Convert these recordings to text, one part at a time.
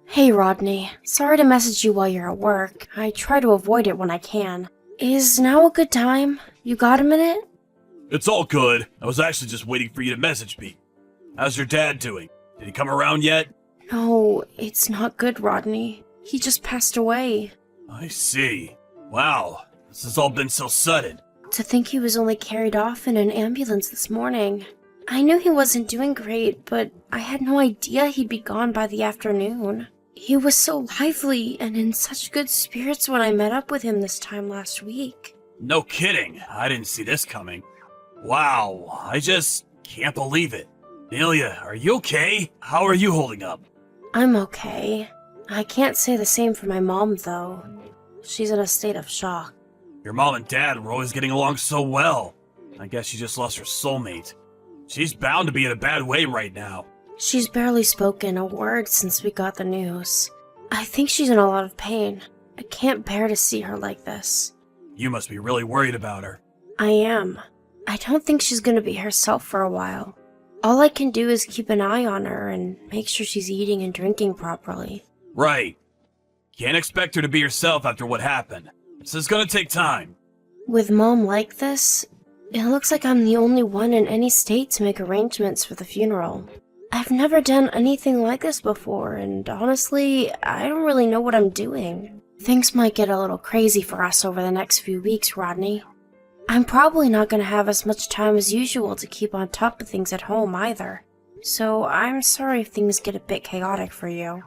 Hey Rodney, sorry to message you while you're at work. I try to avoid it when I can. Is now a good time? You got a minute? It's all good. I was actually just waiting for you to message me. How's your dad doing? Did he come around yet? No, it's not good, Rodney. He just passed away. I see. Wow, this has all been so sudden. To think he was only carried off in an ambulance this morning. I knew he wasn't doing great, but I had no idea he'd be gone by the afternoon. He was so lively and in such good spirits when I met up with him this time last week. No kidding, I didn't see this coming. Wow, I just can't believe it. Amelia, are you okay? How are you holding up? I'm okay. I can't say the same for my mom, though. She's in a state of shock. Your mom and dad were always getting along so well. I guess she just lost her soulmate. She's bound to be in a bad way right now. She's barely spoken a word since we got the news. I think she's in a lot of pain. I can't bear to see her like this. You must be really worried about her. I am. I don't think she's gonna be herself for a while. All I can do is keep an eye on her and make sure she's eating and drinking properly. Right. Can't expect her to be herself after what happened. This is gonna take time. With Mom like this, it looks like I'm the only one in any state to make arrangements for the funeral. I've never done anything like this before, and honestly, I don't really know what I'm doing. Things might get a little crazy for us over the next few weeks, Rodney. I'm probably not going to have as much time as usual to keep on top of things at home either. So I'm sorry if things get a bit chaotic for you.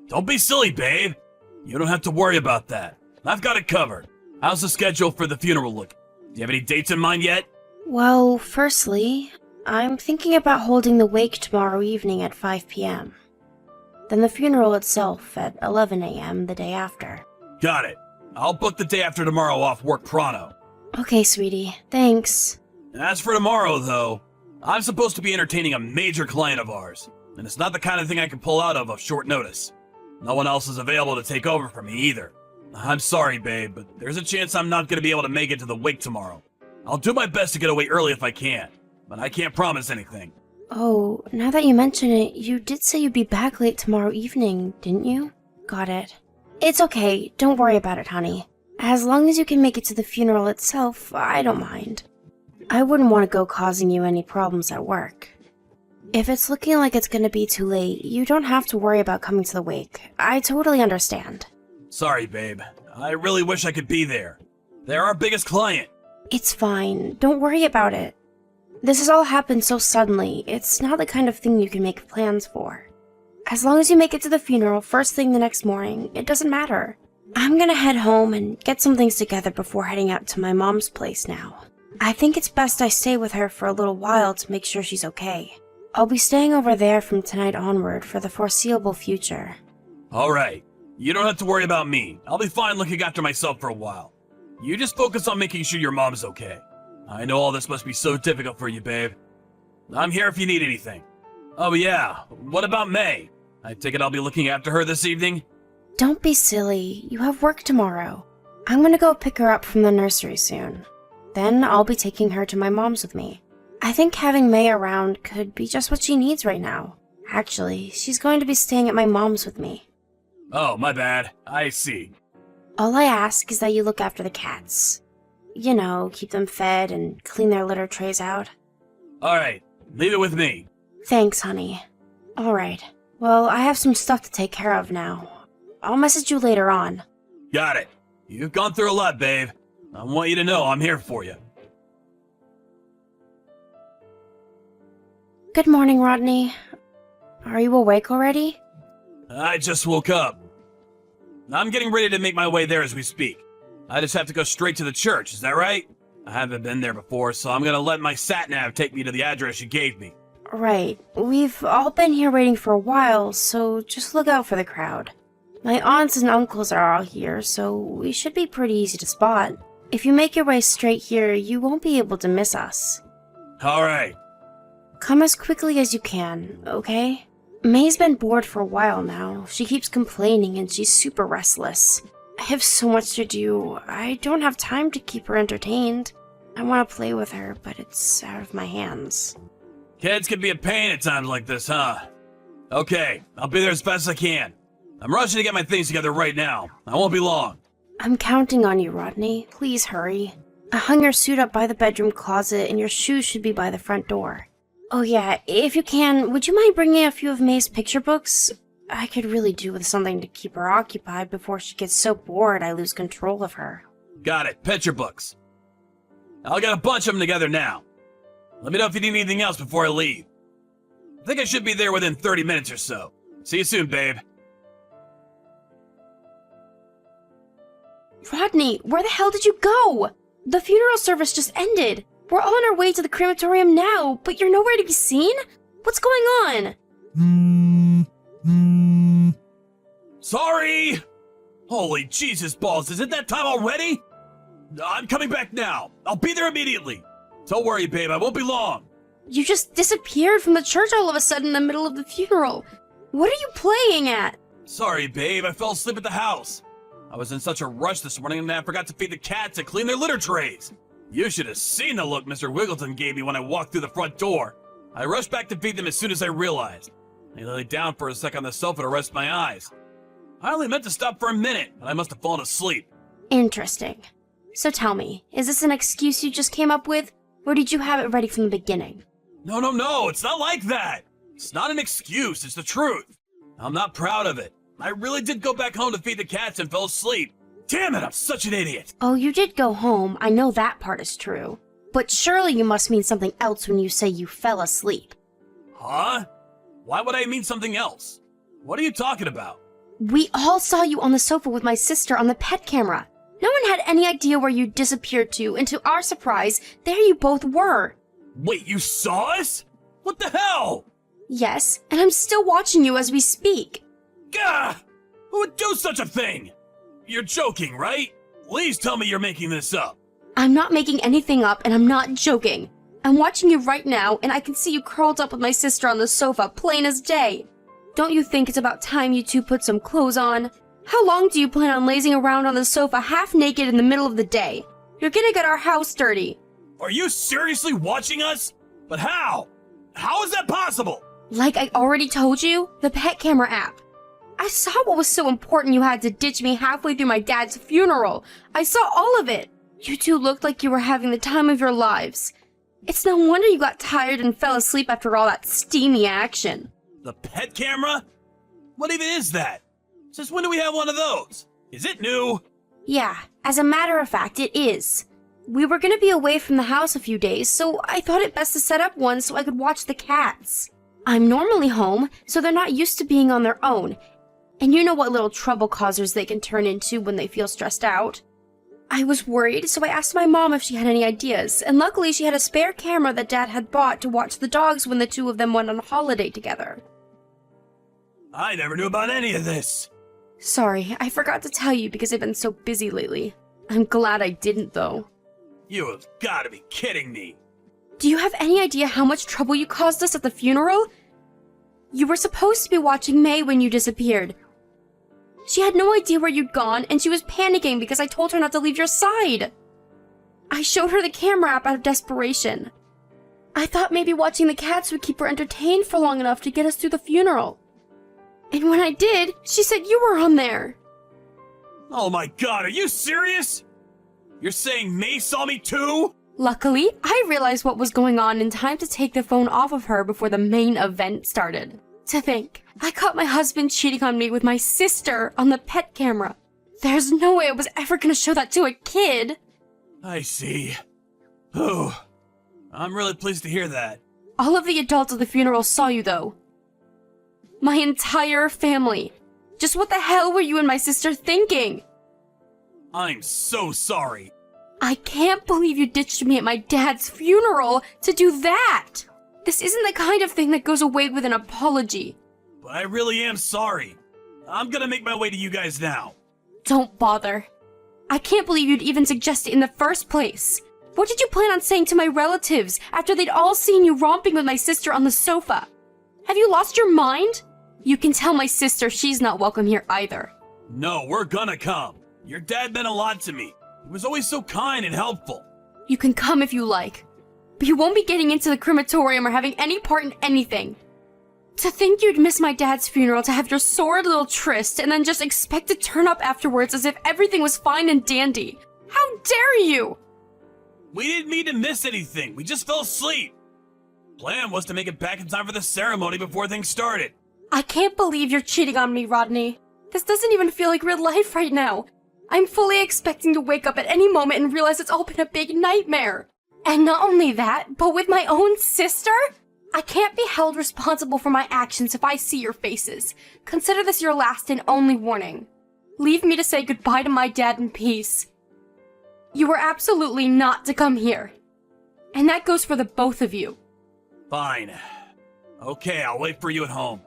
Don't be silly, babe. You don't have to worry about that. I've got it covered. How's the schedule for the funeral look? Do you have any dates in mind yet? Well, firstly, I'm thinking about holding the wake tomorrow evening at 5 p.m. Then the funeral itself at 11 a.m. the day after. Got it. I'll book the day after tomorrow off work pronto. Okay, sweetie. Thanks. As for tomorrow, though, I'm supposed to be entertaining a major client of ours, and it's not the kind of thing I can pull out of short notice. No one else is available to take over for me either. I'm sorry, babe, but there's a chance I'm not going to be able to make it to the wake tomorrow. I'll do my best to get away early if I can, but I can't promise anything. Oh, now that you mention it, you did say you'd be back late tomorrow evening, didn't you? Got it. It's okay. Don't worry about it, honey. As long as you can make it to the funeral itself, I don't mind. I wouldn't want to go causing you any problems at work. If it's looking like it's going to be too late, you don't have to worry about coming to the wake. I totally understand. Sorry, babe. I really wish I could be there. They're our biggest client. It's fine. Don't worry about it. This has all happened so suddenly, it's not the kind of thing you can make plans for. As long as you make it to the funeral first thing the next morning, it doesn't matter. I'm gonna head home and get some things together before heading out to my mom's place now. I think it's best I stay with her for a little while to make sure she's okay. I'll be staying over there from tonight onward for the foreseeable future. Alright. You don't have to worry about me. I'll be fine looking after myself for a while. You just focus on making sure your mom's okay. I know all this must be so difficult for you, babe. I'm here if you need anything. Oh yeah, what about May? I take it I'll be looking after her this evening? Don't be silly. You have work tomorrow. I'm gonna go pick her up from the nursery soon. Then I'll be taking her to my mom's with me. I think having May around could be just what she needs right now. Actually, she's going to be staying at my mom's with me. Oh, my bad. I see. All I ask is that you look after the cats. You know, keep them fed and clean their litter trays out. Alright, leave it with me. Thanks, honey. Alright. Well, I have some stuff to take care of now. I'll message you later on. Got it. You've gone through a lot, babe. I want you to know I'm here for you. Good morning, Rodney. Are you awake already? I just woke up. I'm getting ready to make my way there as we speak. I just have to go straight to the church, is that right? I haven't been there before, so I'm gonna let my sat-nav take me to the address you gave me. Right. We've all been here waiting for a while, so just look out for the crowd. My aunts and uncles are all here, so we should be pretty easy to spot. If you make your way straight here, you won't be able to miss us. Alright. Come as quickly as you can, okay? May's been bored for a while now. She keeps complaining and she's super restless. I have so much to do. I don't have time to keep her entertained. I want to play with her, but it's out of my hands. Kids can be a pain at times like this, huh? Okay, I'll be there as fast as I can. I'm rushing to get my things together right now. I won't be long. I'm counting on you, Rodney. Please hurry. I hung your suit up by the bedroom closet, and your shoes should be by the front door. Oh yeah, if you can, would you mind bringing a few of May's picture books? I could really do with something to keep her occupied before she gets so bored I lose control of her. Got it. Picture books. I'll get a bunch of them together now. Let me know if you need anything else before I leave. I think I should be there within 30 minutes or so. See you soon, babe. Rodney, where the hell did you go? The funeral service just ended. We're on our way to the crematorium now, but you're nowhere to be seen? What's going on? Sorry! Holy Jesus balls, is it that time already? I'm coming back now. I'll be there immediately. Don't worry, babe, I won't be long. You just disappeared from the church all of a sudden in the middle of the funeral. What are you playing at? Sorry, babe, I fell asleep at the house. I was in such a rush this morning and I forgot to feed the cats and clean their litter trays. You should have seen the look Mr. Wiggleton gave me when I walked through the front door. I rushed back to feed them as soon as I realized. I lay down for a sec on the sofa to rest my eyes. I only meant to stop for a minute, but I must have fallen asleep. Interesting. So tell me, is this an excuse you just came up with, or did you have it ready from the beginning? No, it's not like that. It's not an excuse, it's the truth. I'm not proud of it. I really did go back home to feed the cats and fell asleep. Damn it, I'm such an idiot. Oh, you did go home. I know that part is true. But surely you must mean something else when you say you fell asleep. Huh? Why would I mean something else? What are you talking about? We all saw you on the sofa with my sister on the pet camera. No one had any idea where you disappeared to, and to our surprise, there you both were. Wait, you saw us? What the hell? Yes, and I'm still watching you as we speak. Gah! Who would do such a thing? You're joking, right? Please tell me you're making this up. I'm not making anything up, and I'm not joking. I'm watching you right now, and I can see you curled up with my sister on the sofa, plain as day. Don't you think it's about time you two put some clothes on? How long do you plan on lazing around on the sofa half naked in the middle of the day? You're gonna get our house dirty. Are you seriously watching us? But how? How is that possible? Like I already told you, the pet camera app. I saw what was so important you had to ditch me halfway through my dad's funeral. I saw all of it. You two looked like you were having the time of your lives. It's no wonder you got tired and fell asleep after all that steamy action. The pet camera? What even is that? Since when do we have one of those? Is it new? Yeah, as a matter of fact, it is. We were gonna be away from the house a few days, so I thought it best to set up one so I could watch the cats. I'm normally home, so they're not used to being on their own. And you know what little trouble causers they can turn into when they feel stressed out. I was worried, so I asked my mom if she had any ideas, and luckily she had a spare camera that Dad had bought to watch the dogs when the two of them went on holiday together. I never knew about any of this. Sorry, I forgot to tell you because I've been so busy lately. I'm glad I didn't, though. You have got to be kidding me. Do you have any idea how much trouble you caused us at the funeral? You were supposed to be watching May when you disappeared. She had no idea where you'd gone, and she was panicking because I told her not to leave your side. I showed her the camera app out of desperation. I thought maybe watching the cats would keep her entertained for long enough to get us through the funeral. And when I did, she said you were on there. Oh my god, are you serious? You're saying May saw me too? Luckily, I realized what was going on in time to take the phone off of her before the main event started. To think, I caught my husband cheating on me with my sister on the pet camera. There's no way I was ever gonna show that to a kid. I see. Oh, I'm really pleased to hear that. All of the adults at the funeral saw you, though. My entire family. Just what the hell were you and my sister thinking? I'm so sorry. I can't believe you ditched me at my dad's funeral to do that. This isn't the kind of thing that goes away with an apology. But I really am sorry. I'm gonna make my way to you guys now. Don't bother. I can't believe you'd even suggest it in the first place. What did you plan on saying to my relatives after they'd all seen you romping with my sister on the sofa? Have you lost your mind? You can tell my sister she's not welcome here either. No, we're gonna come. Your dad meant a lot to me. He was always so kind and helpful. You can come if you like, but you won't be getting into the crematorium or having any part in anything. To think you'd miss my dad's funeral to have your sordid little tryst and then just expect to turn up afterwards as if everything was fine and dandy. How dare you! We didn't mean to miss anything. We just fell asleep. Plan was to make it back in time for the ceremony before things started. I can't believe you're cheating on me, Rodney. This doesn't even feel like real life right now. I'm fully expecting to wake up at any moment and realize it's all been a big nightmare. And not only that, but with my own sister? I can't be held responsible for my actions if I see your faces. Consider this your last and only warning. Leave me to say goodbye to my dad in peace. You were absolutely not to come here. And that goes for the both of you. Fine. Okay, I'll wait for you at home.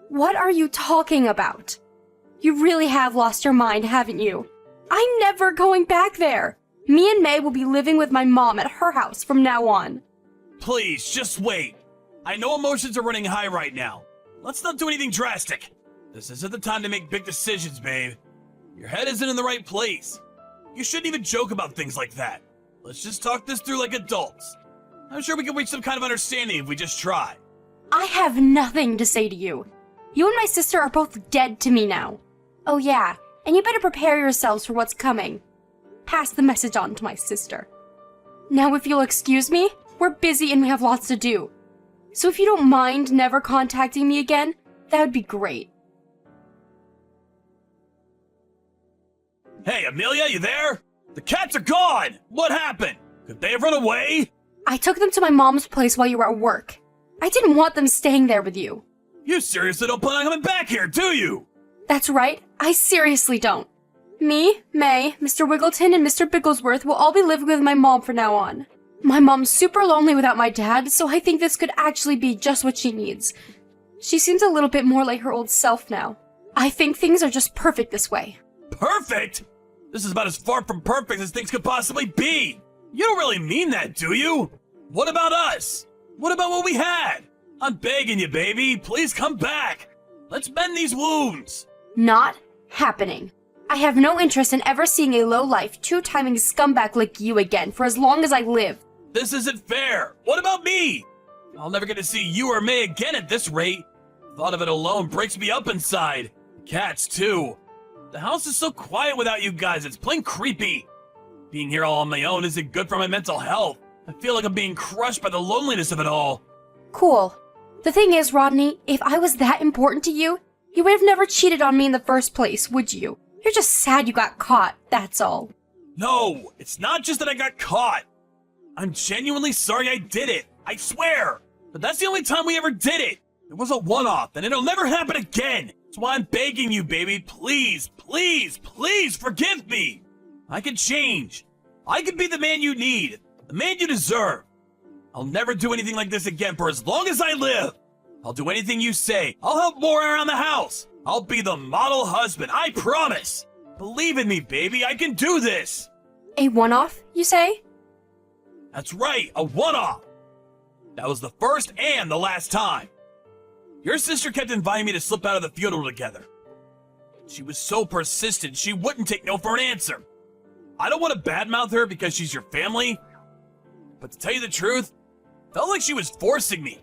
What are you talking about? You really have lost your mind, haven't you? I'm never going back there. Me and May will be living with my mom at her house from now on. Please, just wait. I know emotions are running high right now. Let's not do anything drastic. This isn't the time to make big decisions, babe. Your head isn't in the right place. You shouldn't even joke about things like that. Let's just talk this through like adults. I'm sure we can reach some kind of understanding if we just try. I have nothing to say to you. You and my sister are both dead to me now. Oh yeah, and you better prepare yourselves for what's coming. Pass the message on to my sister. Now if you'll excuse me, we're busy and we have lots to do. So if you don't mind never contacting me again, that would be great. Hey, Amelia, you there? The cats are gone! What happened? Could they have run away? I took them to my mom's place while you were at work. I didn't want them staying there with you. You seriously don't plan on coming back here, do you? That's right, I seriously don't. Me, May, Mr. Wiggleton, and Mr. Bigglesworth will all be living with my mom from now on. My mom's super lonely without my dad, so I think this could actually be just what she needs. She seems a little bit more like her old self now. I think things are just perfect this way. Perfect? This is about as far from perfect as things could possibly be. You don't really mean that, do you? What about us? What about what we had? I'm begging you, baby. Please come back. Let's mend these wounds. Not happening. I have no interest in ever seeing a low-life, two-timing scumbag like you again for as long as I live. This isn't fair. What about me? I'll never get to see you or May again at this rate. Thought of it alone breaks me up inside. Cats, too. The house is so quiet without you guys. It's plain creepy. Being here all on my own isn't good for my mental health. I feel like I'm being crushed by the loneliness of it all. Cool. The thing is, Rodney, if I was that important to you, you would have never cheated on me in the first place, would you? You're just sad you got caught, that's all. No, it's not just that I got caught. I'm genuinely sorry I did it. I swear. But that's the only time we ever did it. It was a one-off, and it'll never happen again. That's why I'm begging you, baby. Please, please, please forgive me. I can change. I can be the man you need, the man you deserve. I'll never do anything like this again for as long as I live. I'll do anything you say. I'll help more around the house. I'll be the model husband, I promise. Believe in me, baby. I can do this. A one-off, you say? That's right, a one-off. That was the first and the last time. Your sister kept inviting me to slip out of the funeral together. She was so persistent, she wouldn't take no for an answer. I don't want to badmouth her because she's your family, but to tell you the truth, felt like she was forcing me,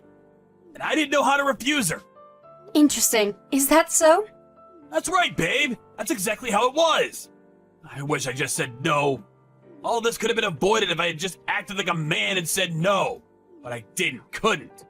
and I didn't know how to refuse her. Interesting. Is that so? That's right, babe. That's exactly how it was. I wish I just said no. All this could have been avoided if I had just acted like a man and said no. But I couldn't.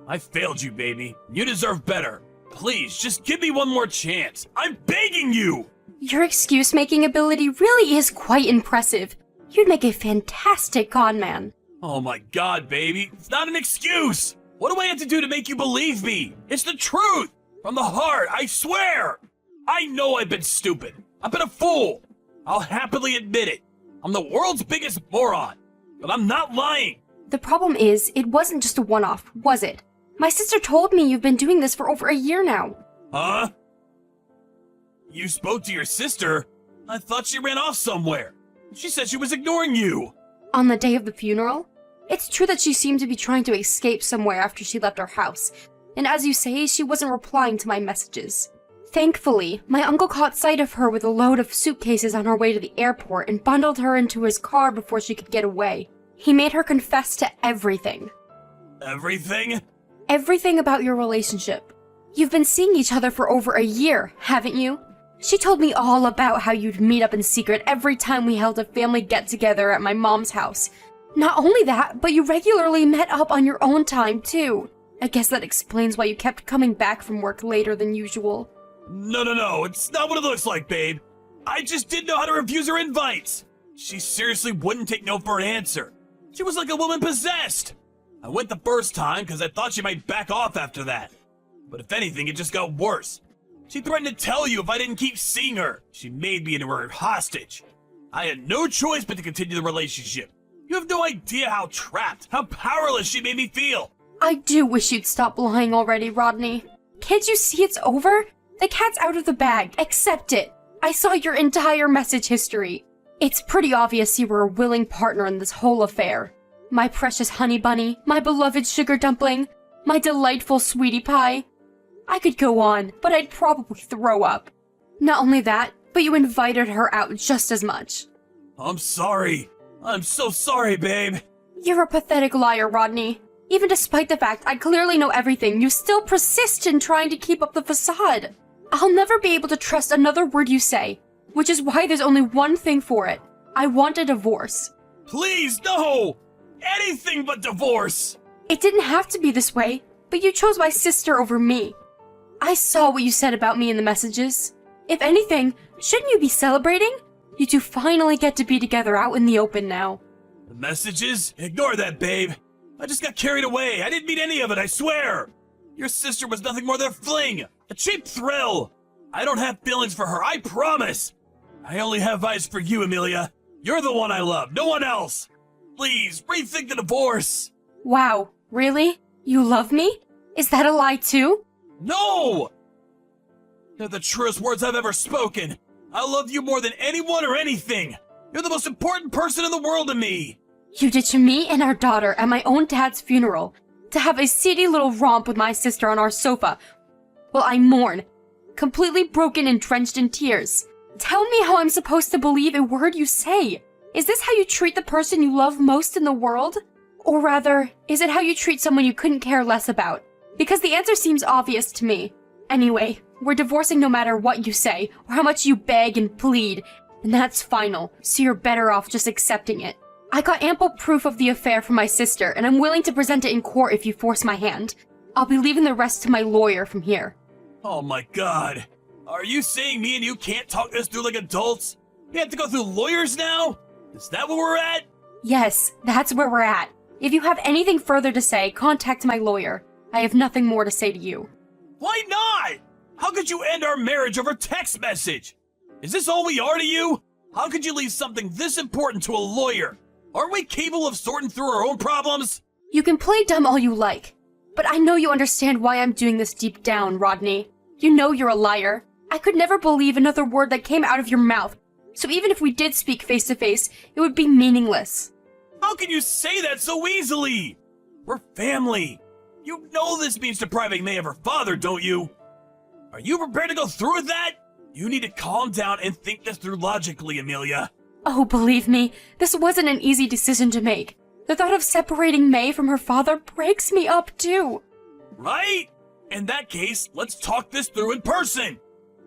I failed you, baby. You deserve better. Please, just give me one more chance. I'm begging you! Your excuse-making ability really is quite impressive. You'd make a fantastic con man. Oh my god, baby. It's not an excuse! What do I have to do to make you believe me? It's the truth! From the heart, I swear! I know I've been stupid. I've been a fool. I'll happily admit it. I'm the world's biggest moron. But I'm not lying. The problem is, it wasn't just a one-off, was it? My sister told me you've been doing this for over a year now. Huh? You spoke to your sister? I thought she ran off somewhere. She said she was ignoring you. On the day of the funeral? It's true that she seemed to be trying to escape somewhere after she left our house. And as you say, she wasn't replying to my messages. Thankfully, my uncle caught sight of her with a load of suitcases on her way to the airport and bundled her into his car before she could get away. He made her confess to everything. Everything? Everything about your relationship. You've been seeing each other for over a year, haven't you? She told me all about how you'd meet up in secret every time we held a family get-together at my mom's house. Not only that, but you regularly met up on your own time, too. I guess that explains why you kept coming back from work later than usual. No, it's not what it looks like, babe. I just didn't know how to refuse her invites. She seriously wouldn't take no for an answer. She was like a woman possessed. I went the first time because I thought she might back off after that. But if anything, it just got worse. She threatened to tell you if I didn't keep seeing her. She made me into her hostage. I had no choice but to continue the relationship. You have no idea how trapped, how powerless she made me feel. I do wish you'd stop lying already, Rodney. Can't you see it's over? The cat's out of the bag. Accept it. I saw your entire message history. It's pretty obvious you were a willing partner in this whole affair. My precious honey bunny, my beloved sugar dumpling, my delightful sweetie pie. I could go on, but I'd probably throw up. Not only that, but you invited her out just as much. I'm sorry. I'm so sorry, babe. You're a pathetic liar, Rodney. Even despite the fact I clearly know everything, you still persist in trying to keep up the facade. I'll never be able to trust another word you say, which is why there's only one thing for it. I want a divorce. Please, no! Anything but divorce! It didn't have to be this way, but you chose my sister over me. I saw what you said about me in the messages. If anything, shouldn't you be celebrating? You two finally get to be together out in the open now. The messages? Ignore that, babe. I just got carried away. I didn't mean any of it, I swear. Your sister was nothing more than a fling, a cheap thrill. I don't have feelings for her, I promise. I only have eyes for you, Amelia. You're the one I love, no one else. Please, rethink the divorce. Wow, really? You love me? Is that a lie too? No! They're the truest words I've ever spoken. I love you more than anyone or anything. You're the most important person in the world to me. You ditched me and our daughter at my own dad's funeral to have a seedy little romp with my sister on our sofa while I mourn, completely broken and drenched in tears. Tell me how I'm supposed to believe a word you say. Is this how you treat the person you love most in the world? Or rather, is it how you treat someone you couldn't care less about? Because the answer seems obvious to me. Anyway, we're divorcing no matter what you say, or how much you beg and plead, and that's final, so you're better off just accepting it. I got ample proof of the affair from my sister, and I'm willing to present it in court if you force my hand. I'll be leaving the rest to my lawyer from here. Oh my god. Are you saying me and you can't talk this through like adults? We have to go through lawyers now? Is that where we're at? Yes, that's where we're at. If you have anything further to say, contact my lawyer. I have nothing more to say to you. Why not? How could you end our marriage over text message? Is this all we are to you? How could you leave something this important to a lawyer? Aren't we capable of sorting through our own problems? You can play dumb all you like, but I know you understand why I'm doing this deep down, Rodney. You know you're a liar. I could never believe another word that came out of your mouth, so even if we did speak face to face, it would be meaningless. How can you say that so easily? We're family. You know this means depriving May of her father, don't you? Are you prepared to go through with that? You need to calm down and think this through logically, Amelia. Oh, believe me, this wasn't an easy decision to make. The thought of separating May from her father breaks me up, too. Right? In that case, let's talk this through in person.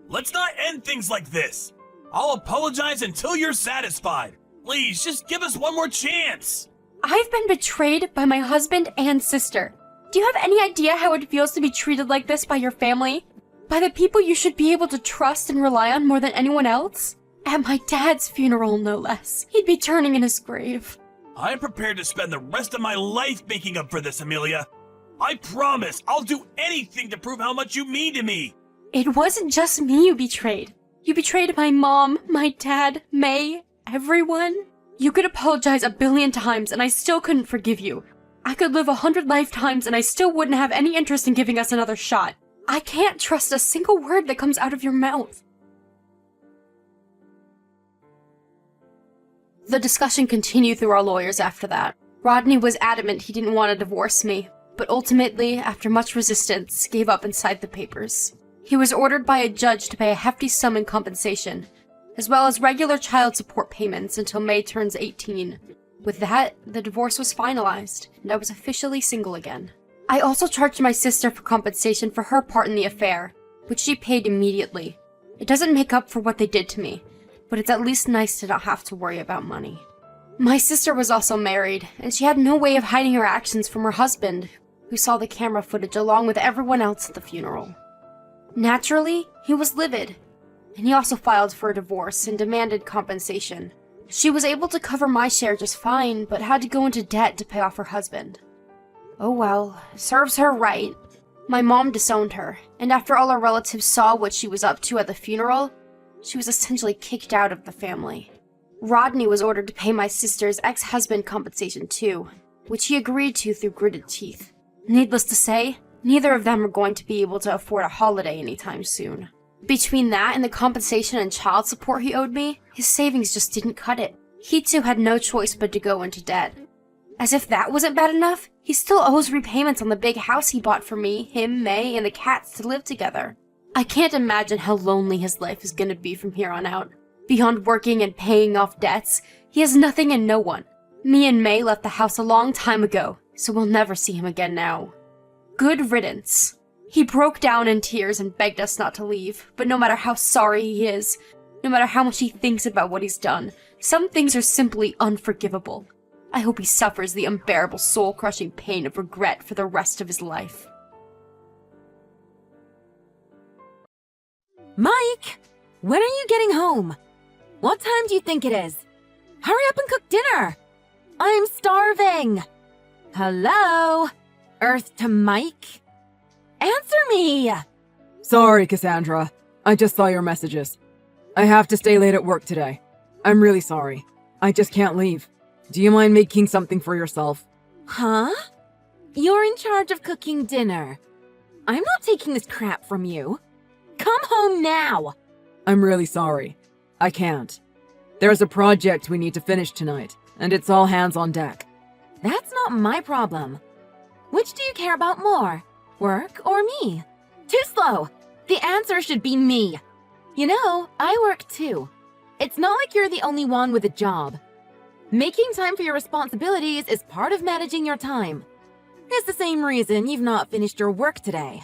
Let's not end things like this. I'll apologize until you're satisfied. Please, just give us one more chance. I've been betrayed by my husband and sister. Do you have any idea how it feels to be treated like this by your family? By the people you should be able to trust and rely on more than anyone else? At my dad's funeral, no less. He'd be turning in his grave. I'm prepared to spend the rest of my life making up for this, Amelia. I promise I'll do anything to prove how much you mean to me. It wasn't just me you betrayed. You betrayed my mom, my dad, May, everyone. You could apologize 1,000,000,000 times and I still couldn't forgive you. I could live 100 lifetimes and I still wouldn't have any interest in giving us another shot. I can't trust a single word that comes out of your mouth. The discussion continued through our lawyers after that. Rodney was adamant he didn't want to divorce me, but ultimately, after much resistance, gave up and signed the papers. He was ordered by a judge to pay a hefty sum in compensation, as well as regular child support payments until May turns 18. With that, the divorce was finalized, and I was officially single again. I also charged my sister for compensation for her part in the affair, which she paid immediately. It doesn't make up for what they did to me, but it's at least nice to not have to worry about money. My sister was also married, and she had no way of hiding her actions from her husband, who saw the camera footage along with everyone else at the funeral. Naturally, he was livid, and he also filed for a divorce and demanded compensation. She was able to cover my share just fine, but had to go into debt to pay off her husband. Oh well, serves her right. My mom disowned her, and after all her relatives saw what she was up to at the funeral, she was essentially kicked out of the family. Rodney was ordered to pay my sister's ex-husband compensation too, which he agreed to through gritted teeth. Needless to say, neither of them are going to be able to afford a holiday anytime soon. Between that and the compensation and child support he owed me, his savings just didn't cut it. He too had no choice but to go into debt. As if that wasn't bad enough, he still owes repayments on the big house he bought for me, him, May, and the cats to live together. I can't imagine how lonely his life is gonna be from here on out. Beyond working and paying off debts, he has nothing and no one. Me and May left the house a long time ago, so we'll never see him again now. Good riddance. He broke down in tears and begged us not to leave, but no matter how sorry he is, no matter how much he thinks about what he's done, some things are simply unforgivable. I hope he suffers the unbearable soul-crushing pain of regret for the rest of his life. Mike! When are you getting home? What time do you think it is? Hurry up and cook dinner! I'm starving! Hello? Earth to Mike? Answer me! Sorry, Cassandra. I just saw your messages. I have to stay late at work today. I'm really sorry. I just can't leave. Do you mind making something for yourself? Huh? You're in charge of cooking dinner. I'm not taking this crap from you. Come home now! I'm really sorry. I can't. There's a project we need to finish tonight, and it's all hands on deck. That's not my problem. Which do you care about more? Work or me? Too slow! The answer should be me. You know, I work too. It's not like you're the only one with a job. Making time for your responsibilities is part of managing your time. It's the same reason you've not finished your work today.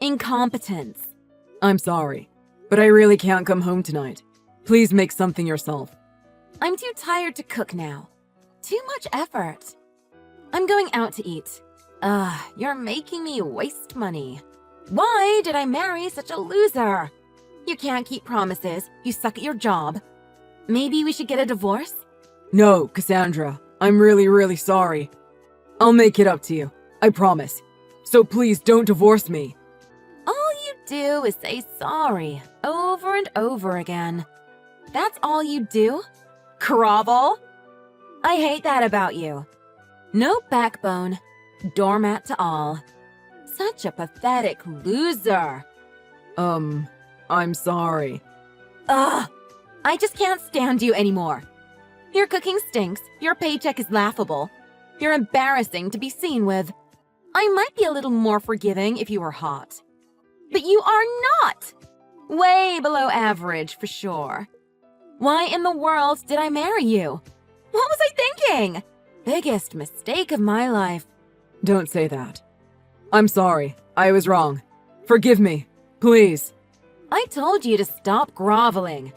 Incompetence. I'm sorry, but I really can't come home tonight. Please make something yourself. I'm too tired to cook now. Too much effort. I'm going out to eat. You're making me waste money. Why did I marry such a loser? You can't keep promises. You suck at your job. Maybe we should get a divorce? No, Cassandra. I'm really sorry. I'll make it up to you. I promise. So please don't divorce me. All you do is say sorry over and over again. That's all you do? Grovel? I hate that about you. No backbone. Doormat to all. Such a pathetic loser. I'm sorry. Ugh! I just can't stand you anymore. Your cooking stinks, your paycheck is laughable, you're embarrassing to be seen with. I might be a little more forgiving if you were hot. But you are not! Way below average, for sure. Why in the world did I marry you? What was I thinking? Biggest mistake of my life. Don't say that. I'm sorry. I was wrong. Forgive me. Please. I told you to stop groveling.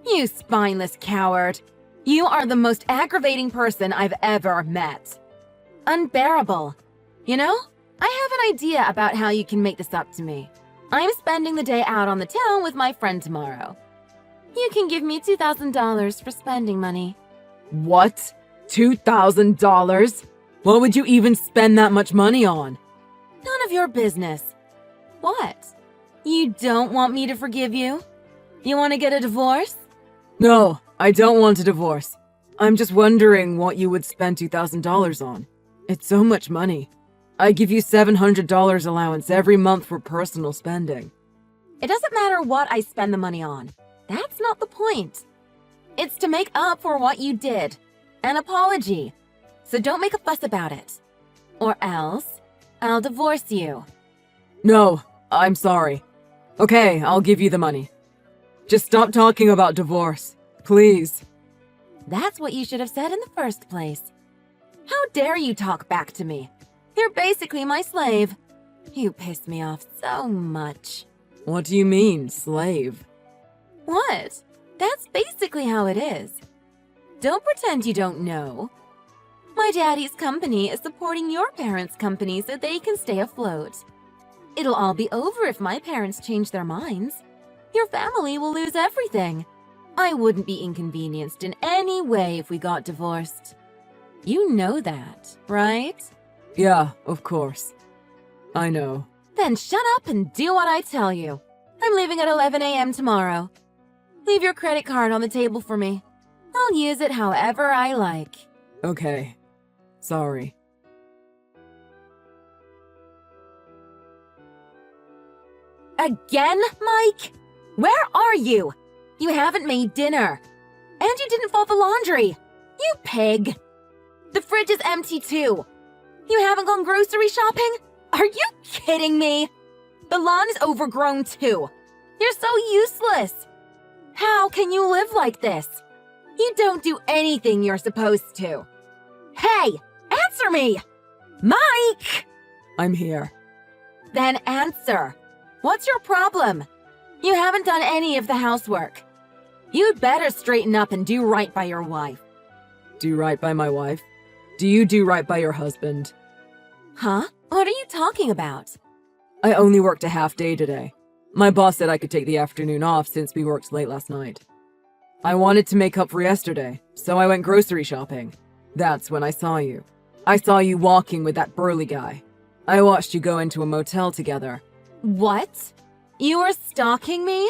You spineless coward. You are the most aggravating person I've ever met. Unbearable. You know, I have an idea about how you can make this up to me. I'm spending the day out on the town with my friend tomorrow. You can give me $2,000 for spending money. What? $2,000? What would you even spend that much money on? None of your business. What? You don't want me to forgive you? You want to get a divorce? No, I don't want a divorce. I'm just wondering what you would spend $2,000 on. It's so much money. I give you $700 allowance every month for personal spending. It doesn't matter what I spend the money on. That's not the point. It's to make up for what you did. An apology. So don't make a fuss about it. Or else, I'll divorce you. No, I'm sorry. Okay, I'll give you the money. Just stop talking about divorce, please. That's what you should have said in the first place. How dare you talk back to me? You're basically my slave. You piss me off so much. What do you mean, slave? What? That's basically how it is. Don't pretend you don't know. My daddy's company is supporting your parents' company so they can stay afloat. It'll all be over if my parents change their minds. Your family will lose everything. I wouldn't be inconvenienced in any way if we got divorced. You know that, right? Yeah, of course. I know. Then shut up and do what I tell you. I'm leaving at 11 a.m. tomorrow. Leave your credit card on the table for me. I'll use it however I like. Okay. Sorry. Again, Mike? Where are you? You haven't made dinner. And you didn't fold the laundry. You pig. The fridge is empty too. You haven't gone grocery shopping? Are you kidding me? The lawn is overgrown too. You're so useless. How can you live like this? You don't do anything you're supposed to. Hey, answer me! Mike! I'm here. Then answer. What's your problem? You haven't done any of the housework. You'd better straighten up and do right by your wife. Do right by my wife? Do you do right by your husband? Huh? What are you talking about? I only worked a half day today. My boss said I could take the afternoon off since we worked late last night. I wanted to make up for yesterday, so I went grocery shopping. That's when I saw you. I saw you walking with that burly guy. I watched you go into a motel together. What? You were stalking me?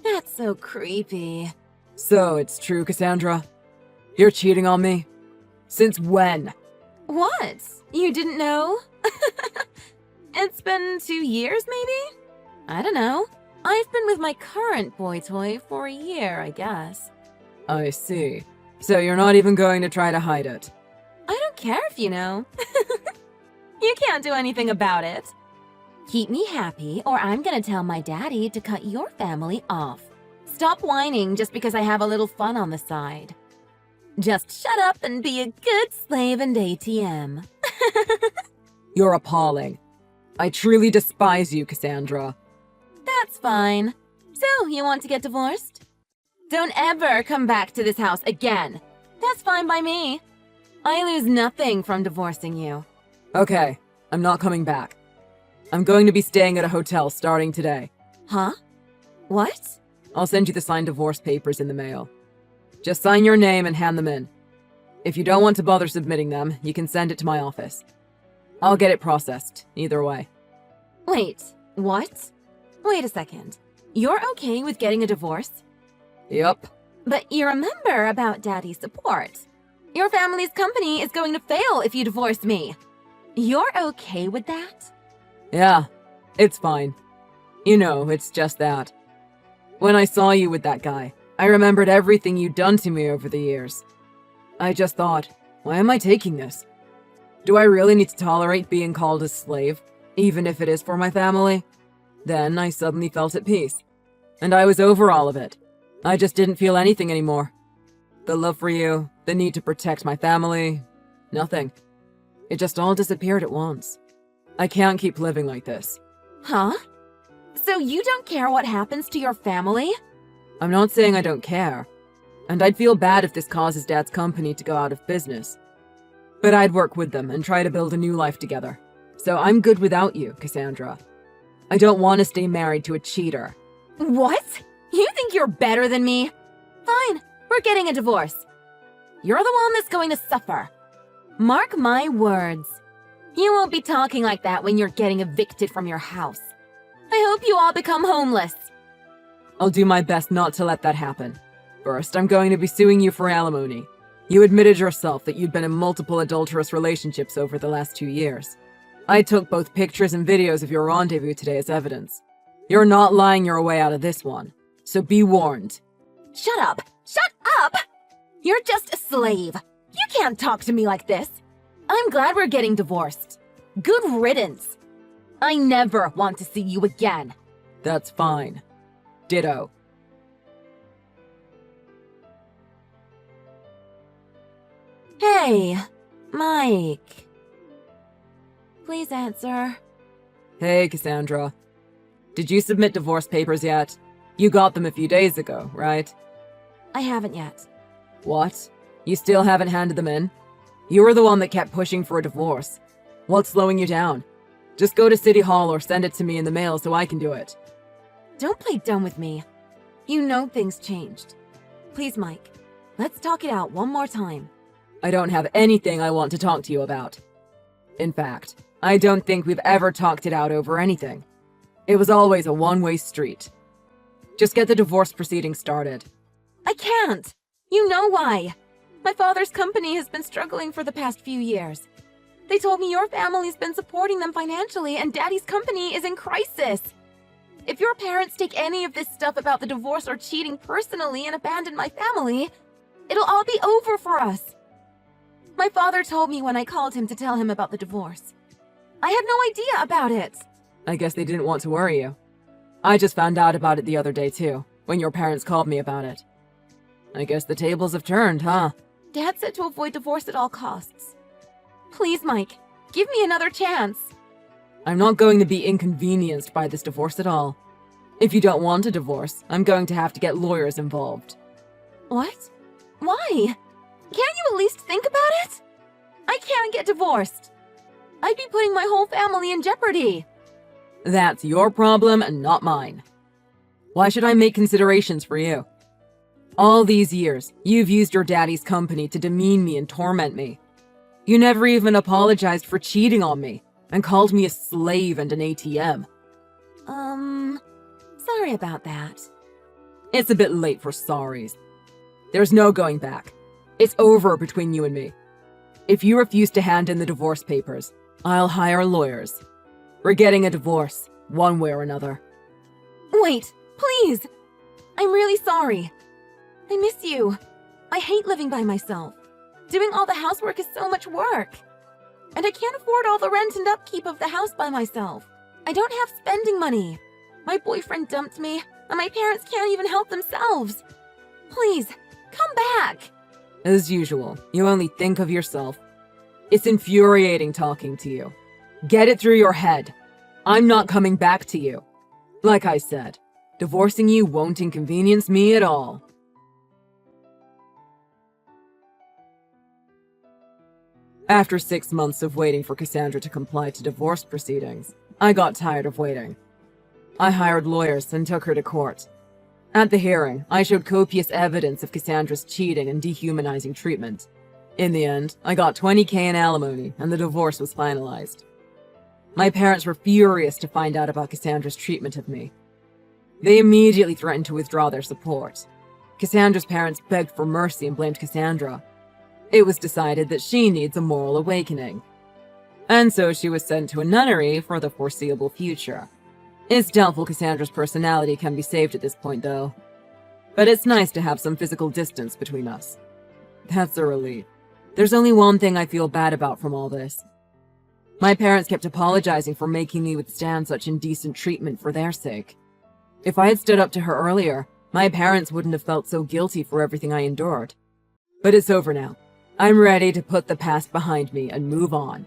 That's so creepy. So it's true, Cassandra? You're cheating on me? Since when? What? You didn't know? It's been 2 years, maybe? I don't know. I've been with my current boy toy for a year, I guess. I see. So you're not even going to try to hide it? I don't care if you know. You can't do anything about it. Keep me happy, or I'm gonna tell my daddy to cut your family off. Stop whining just because I have a little fun on the side. Just shut up and be a good slave and ATM. You're appalling. I truly despise you, Cassandra. That's fine. So, you want to get divorced? Don't ever come back to this house again. That's fine by me. I lose nothing from divorcing you. Okay, I'm not coming back. I'm going to be staying at a hotel starting today. Huh? What? I'll send you the signed divorce papers in the mail. Just sign your name and hand them in. If you don't want to bother submitting them, you can send it to my office. I'll get it processed, either way. Wait, what? Wait a second. You're okay with getting a divorce? Yep. But you remember about Daddy's support. Your family's company is going to fail if you divorce me. You're okay with that? Yeah, it's fine. You know, it's just that. When I saw you with that guy, I remembered everything you'd done to me over the years. I just thought, why am I taking this? Do I really need to tolerate being called a slave, even if it is for my family? Then I suddenly felt at peace, and I was over all of it. I just didn't feel anything anymore. The love for you, the need to protect my family, nothing. It just all disappeared at once. I can't keep living like this. Huh? So you don't care what happens to your family? I'm not saying I don't care, and I'd feel bad if this causes Dad's company to go out of business. But I'd work with them and try to build a new life together. So I'm good without you, Cassandra. I don't want to stay married to a cheater. What? You think you're better than me? Fine, we're getting a divorce. You're the one that's going to suffer. Mark my words. You won't be talking like that when you're getting evicted from your house. I hope you all become homeless. I'll do my best not to let that happen. First, I'm going to be suing you for alimony. You admitted yourself that you'd been in multiple adulterous relationships over the last 2 years. I took both pictures and videos of your rendezvous today as evidence. You're not lying your way out of this one, so be warned. Shut up! Shut up! You're just a slave. You can't talk to me like this. I'm glad we're getting divorced. Good riddance. I never want to see you again. That's fine. Ditto. Hey, Mike. Please answer. Hey, Cassandra. Did you submit divorce papers yet? You got them a few days ago, right? I haven't yet. What? You still haven't handed them in? You were the one that kept pushing for a divorce. What's slowing you down? Just go to City Hall or send it to me in the mail so I can do it. Don't play dumb with me. You know things changed. Please, Mike, let's talk it out one more time. I don't have anything I want to talk to you about. In fact, I don't think we've ever talked it out over anything. It was always a one-way street. Just get the divorce proceedings started. I can't. You know why. My father's company has been struggling for the past few years. They told me your family's been supporting them financially and Daddy's company is in crisis. If your parents take any of this stuff about the divorce or cheating personally and abandon my family, it'll all be over for us. My father told me when I called him to tell him about the divorce. I had no idea about it. I guess they didn't want to worry you. I just found out about it the other day too, when your parents called me about it. I guess the tables have turned, huh? Dad said to avoid divorce at all costs. Please, Mike, give me another chance. I'm not going to be inconvenienced by this divorce at all. If you don't want a divorce, I'm going to have to get lawyers involved. What? Why? Can't you at least think about it? I can't get divorced. I'd be putting my whole family in jeopardy. That's your problem and not mine. Why should I make considerations for you? All these years, you've used your daddy's company to demean me and torment me. You never even apologized for cheating on me and called me a slave and an ATM. Sorry about that. It's a bit late for sorries. There's no going back. It's over between you and me. If you refuse to hand in the divorce papers, I'll hire lawyers. We're getting a divorce, one way or another. Wait, please! I'm really sorry. I miss you. I hate living by myself. Doing all the housework is so much work. And I can't afford all the rent and upkeep of the house by myself. I don't have spending money. My boyfriend dumped me, and my parents can't even help themselves. Please, come back. As usual, you only think of yourself. It's infuriating talking to you. Get it through your head. I'm not coming back to you. Like I said, divorcing you won't inconvenience me at all. After 6 months of waiting for Cassandra to comply to divorce proceedings, I got tired of waiting. I hired lawyers and took her to court. At the hearing, I showed copious evidence of Cassandra's cheating and dehumanizing treatment. In the end, I got $20,000 in alimony and the divorce was finalized. My parents were furious to find out about Cassandra's treatment of me. They immediately threatened to withdraw their support. Cassandra's parents begged for mercy and blamed Cassandra. It was decided that she needs a moral awakening. And so she was sent to a nunnery for the foreseeable future. It's doubtful Cassandra's personality can be saved at this point, though. But it's nice to have some physical distance between us. That's a relief. There's only one thing I feel bad about from all this. My parents kept apologizing for making me withstand such indecent treatment for their sake. If I had stood up to her earlier, my parents wouldn't have felt so guilty for everything I endured. But it's over now. I'm ready to put the past behind me and move on.